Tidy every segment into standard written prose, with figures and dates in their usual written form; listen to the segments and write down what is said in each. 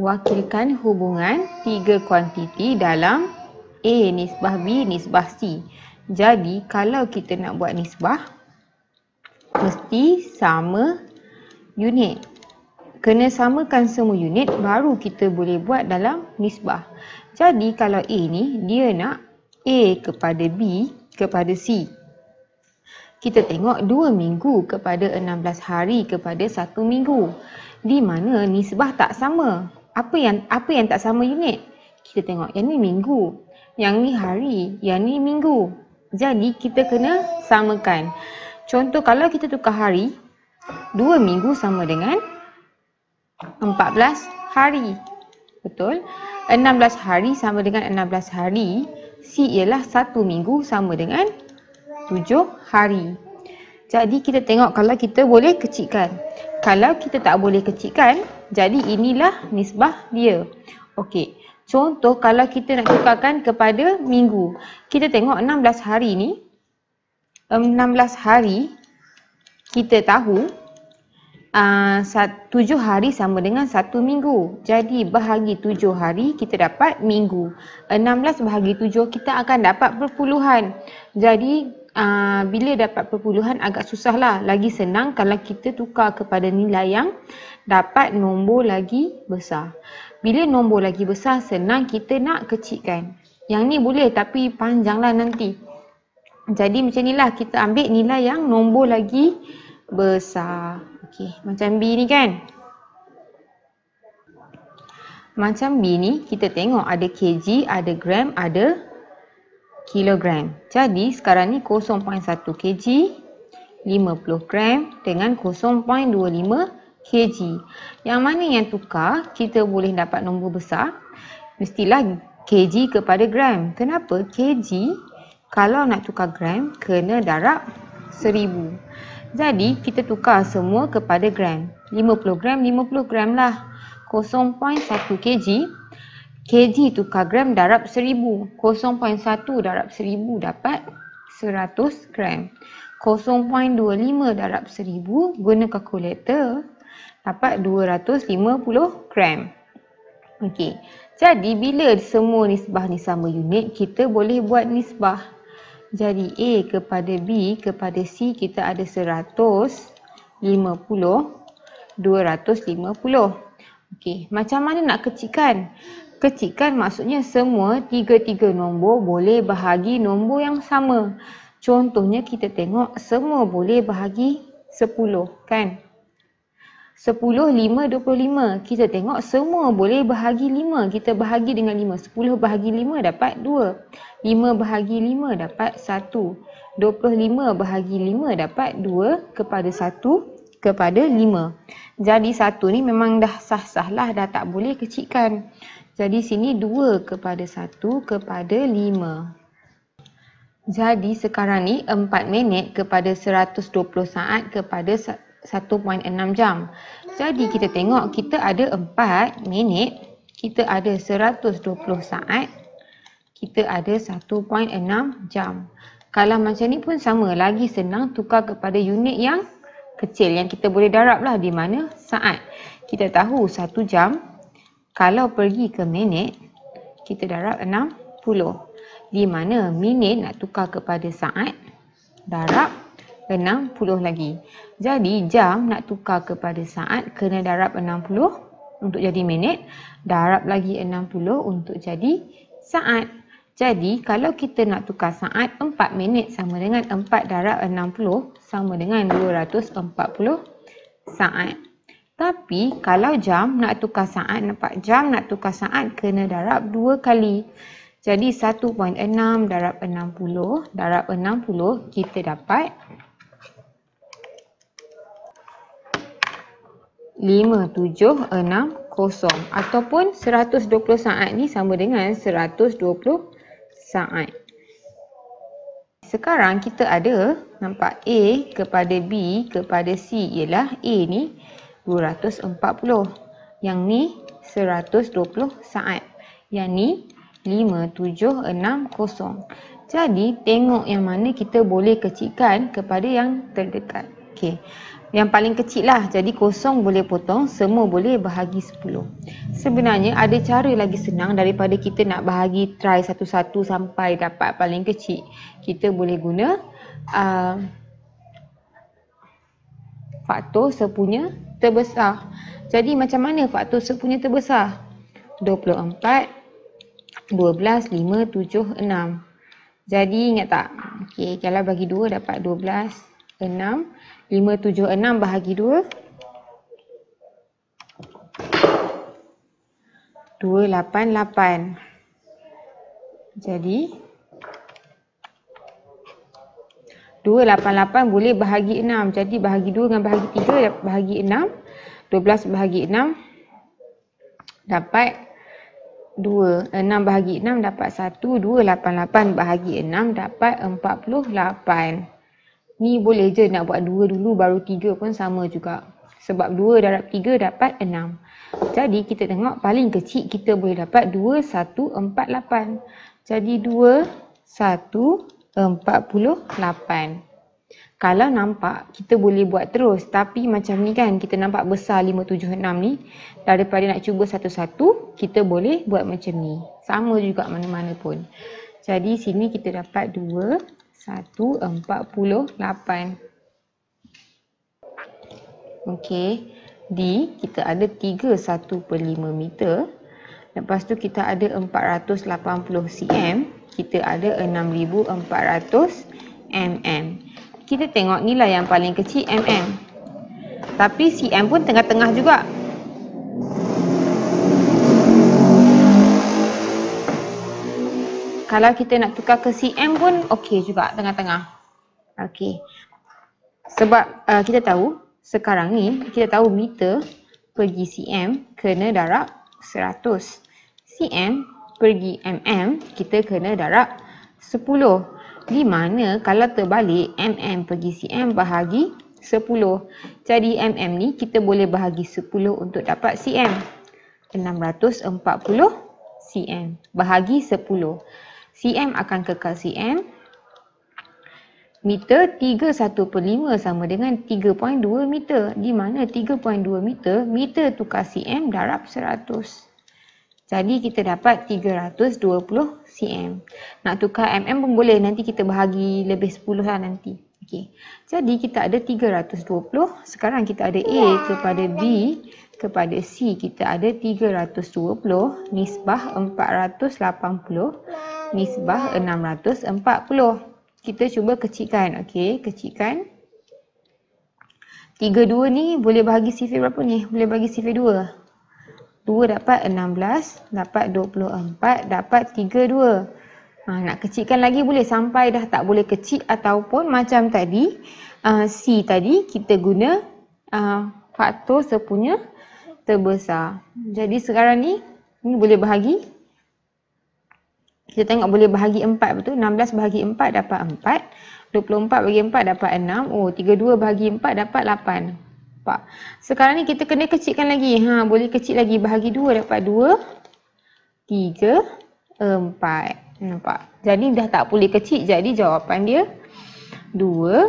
wakilkan hubungan tiga kuantiti dalam A nisbah B nisbah C. Jadi kalau kita nak buat nisbah, mesti sama unit. Kena samakan semua unit baru kita boleh buat dalam nisbah. Jadi kalau A ni dia nak A kepada B kepada C. Kita tengok 2 minggu kepada 16 hari kepada 1 minggu. Di mana nisbah tak sama. Apa yang tak sama unit? Kita tengok yang ni minggu, yang ni hari, yang ni minggu. Jadi kita kena samakan. Contoh kalau kita tukar hari, 2 minggu sama dengan 14 hari. Betul? 16 hari sama dengan 16 hari. C ialah 1 minggu sama dengan 7 hari. Jadi kita tengok kalau kita boleh kecilkan. Kalau kita tak boleh kecilkan, jadi inilah nisbah dia. Okey. Contoh kalau kita nak tukarkan kepada minggu. Kita tengok 16 hari ni. 16 hari kita tahu 7 hari sama dengan 1 minggu. Jadi bahagi 7 hari kita dapat minggu. 16 bahagi 7 kita akan dapat perpuluhan. Jadi bila dapat perpuluhan agak susah lah. Lagi senang kalau kita tukar kepada nilai yang dapat nombor lagi besar. Bila nombor lagi besar senang kita nak kecilkan. Yang ni boleh tapi panjanglah nanti. Jadi macam inilah kita ambil nilai yang nombor lagi besar. Okey, macam B ni kan. Macam B ni kita tengok ada kg, ada gram, ada kilogram. Jadi sekarang ni 0.1 kg, 50 gram dengan 0.25 kg. Yang mana yang tukar kita boleh dapat nombor besar? Mestilah kg kepada gram. Kenapa? Kg kalau nak tukar gram kena darab 1000. Jadi kita tukar semua kepada gram. 50 gram lah. 0.1 kg. Kg tukar gram darab 1000. 0.1 darab 1000 dapat 100 gram. 0.25 darab 1000 guna kalkulator dapat 250 gram. Okey. Jadi bila semua nisbah ni sama unit, kita boleh buat nisbah. Jadi A kepada B kepada C kita ada 150, 250. Okey, macam mana nak kecilkan? Kecilkan maksudnya semua tiga-tiga nombor boleh bahagi nombor yang sama. Contohnya kita tengok semua boleh bahagi 10 kan? 10, 5, 25. Kita tengok semua boleh bahagi 5. Kita bahagi dengan 5. 10 bahagi 5 dapat 2. 5 bahagi 5 dapat 1. 25 bahagi 5 dapat 2 kepada 1 kepada 5. Jadi 1 ni memang dah sah-sah lah. Dah tak boleh kecilkan. Jadi sini 2 kepada 1 kepada 5. Jadi sekarang ni 4 minit kepada 120 saat kepada 1.6 jam. Jadi kita tengok kita ada 4 minit, kita ada 120 saat, kita ada 1.6 jam. Kalau macam ni pun sama, lagi senang tukar kepada unit yang kecil yang kita boleh darab lah, di mana saat. Kita tahu 1 jam kalau pergi ke minit kita darab 60. Di mana minit nak tukar kepada saat darab 60 lagi. Jadi jam nak tukar kepada saat kena darab 60 untuk jadi minit, darab lagi 60 untuk jadi saat. Jadi kalau kita nak tukar saat, 4 minit sama dengan 4 darab 60 sama dengan 240 saat. Tapi kalau jam nak tukar saat, 4 jam nak tukar saat kena darab 2 kali. Jadi 1.6 darab 60 darab 60 kita dapat 5760 ataupun 120 saat ni sama dengan 120 saat. Sekarang kita ada nampak A kepada B kepada C ialah A ni 240. Yang ni 120 saat. Yang ni 5760. Jadi tengok yang mana kita boleh kecilkan kepada yang terdekat. Okey. yang paling kecil lah. Jadi kosong boleh potong, semua boleh bahagi 10. Sebenarnya ada cara lagi senang daripada kita nak bahagi try satu-satu sampai dapat paling kecil. Kita boleh guna faktor sepunya terbesar. Jadi macam mana faktor sepunya terbesar? 24, 12, 5, 7, 6. Jadi ingat tak? Okey, kalau bagi 2 dapat 12, 6, 5, 7, 6 bahagi 2. 2, 8, 8. Jadi 2, 8, 8 boleh bahagi 6. Jadi bahagi 2 dengan bahagi 3 bahagi 6. 12 bahagi 6 dapat 2. 6 bahagi 6 dapat 1. 2, 8, 8 bahagi 6 dapat 48. Ni boleh je nak buat 2 dulu baru 3 pun sama juga. Sebab 2 darab 3 dapat 6. Jadi kita tengok paling kecil kita boleh dapat 2, 1, 4, 8. Jadi 2, 1, 48. Kalau nampak kita boleh buat terus. Tapi macam ni kan kita nampak besar 5, 7, 6 ni. Daripada nak cuba satu-satu kita boleh buat macam ni. Sama juga mana-mana pun. Jadi sini kita dapat 2, 1, 48. Okey. D kita ada 31/5 meter. Lepas tu kita ada 480 cm. Kita ada 6400 mm. Kita tengok nilai yang paling kecil mm. Tapi cm pun tengah-tengah juga. Kalau kita nak tukar ke cm pun okey juga, tengah-tengah. Okey. Sebab kita tahu sekarang ni kita tahu meter pergi cm kena darab 100. Cm pergi mm kita kena darab 10. Di mana kalau terbalik mm pergi cm bahagi 10. Jadi mm ni kita boleh bahagi 10 untuk dapat cm. 640 cm bahagi 10. Cm akan kekal cm. Meter 31/5 sama dengan 3.2 meter. Di mana 3.2 meter, meter tukar cm darab 100. Jadi kita dapat 320 cm. Nak tukar mm pun boleh. Nanti kita bahagi lebih 10 lah nanti. Okey. Jadi kita ada 320. Sekarang kita ada A kepada B kepada C. Kita ada 320 nisbah 480 nisbah 640. Kita cuba kecilkan. Okey, kecilkan. 32 ni boleh bahagi sifir berapa ni? Boleh bagi sifir 2. 2 dapat 16, dapat 24, dapat 32. Nak kecilkan lagi boleh sampai dah tak boleh kecil ataupun macam tadi C tadi kita guna faktor sepunya terbesar. Jadi sekarang ni boleh bahagi. Kita tengok boleh bahagi 4 betul. 16 bahagi 4 dapat 4. 24 bagi 4 dapat 6. Oh, 32 bahagi 4 dapat 8. Nampak? Sekarang ni kita kena kecilkan lagi. Boleh kecil lagi. Bahagi 2 dapat 2. 3, 4. Nampak? Jadi dah tak boleh kecil. Jadi jawapan dia 2,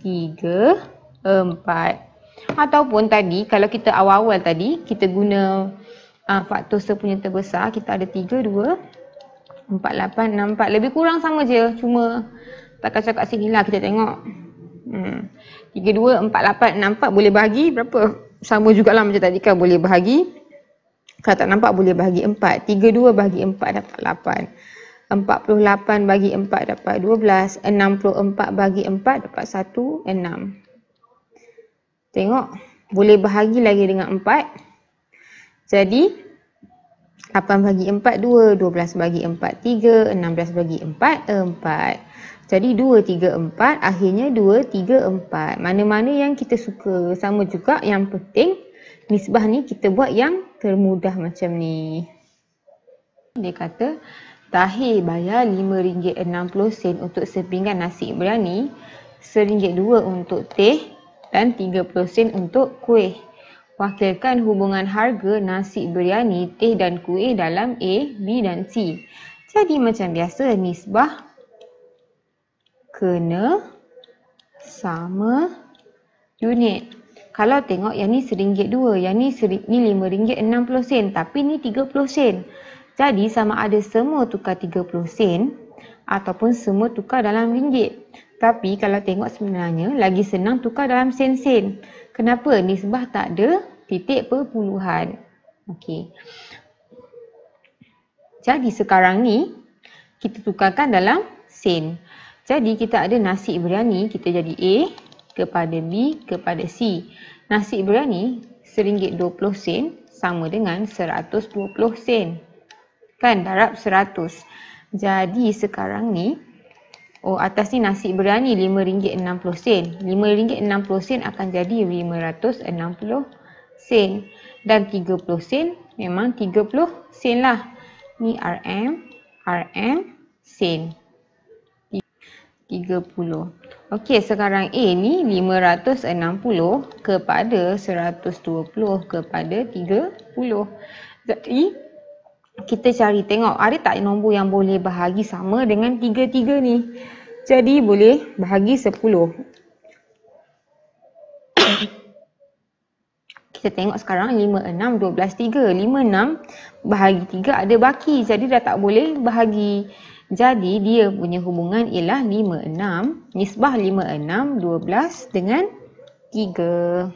3, 4. Ataupun tadi kalau kita awal-awal tadi kita guna faktor sepunya terbesar. Kita ada 3, 2, 4, 8, 6, 4. Lebih kurang sama je. Cuma tak kacau kat sini lah. Kita tengok. 3, 2, 4, 8, 6, 4 boleh bahagi berapa? Sama jugalah macam tadi kan. Boleh bahagi. Kalau tak nampak boleh bahagi 4. 3, 2 bahagi 4 dapat 8. 48 bagi 4 dapat 12. 64 bagi 4 dapat 1, 6. Tengok. Boleh bahagi lagi dengan 4. Jadi 8 bagi 4, 2. 12 bagi 4, 3. 16 bagi 4, 4. Jadi 2, 3, 4. Akhirnya 2, 3, 4. Mana-mana yang kita suka. Sama juga. Yang penting nisbah ni kita buat yang termudah macam ni. Dia kata, Tahir bayar RM5.60 untuk sepinggan nasi biryani, RM1.02 untuk teh dan RM30 untuk kuih. Wakilkan hubungan harga nasi biryani, teh dan kuih dalam A, B dan C. Jadi macam biasa nisbah kena sama unit. Kalau tengok yang ni RM1.2, yang ni RM5.60, tapi ni 30 sen. Jadi sama ada semua tukar 30 sen ataupun semua tukar dalam ringgit. Tapi kalau tengok sebenarnya lagi senang tukar dalam sen-sen. Kenapa? Nisbah tak ada titik perpuluhan. Okey. Jadi sekarang ni kita tukarkan dalam sen. Jadi kita ada nasi biryani, kita jadi A kepada B kepada C. Nasi biryani RM1.20 sama dengan 120 sen. Kan darab 100. Jadi sekarang ni atas ni nasi biryani RM5.60. RM5.60 akan jadi RM560 sen. Dan 30 sen memang 30 sen lah. Ni RM sen. 30. Okey, sekarang A ni 560 kepada 120 kepada 30. Jadi kita cari tengok ada tak nombor yang boleh bahagi sama dengan 3 ni. Jadi boleh bahagi 10. Kita tengok sekarang 5, 6, 12, 3. 5, 6 bahagi 3 ada baki. Jadi dah tak boleh bahagi. Jadi dia punya hubungan ialah 5, 6. Nisbah 5, 6, 12 dengan 3.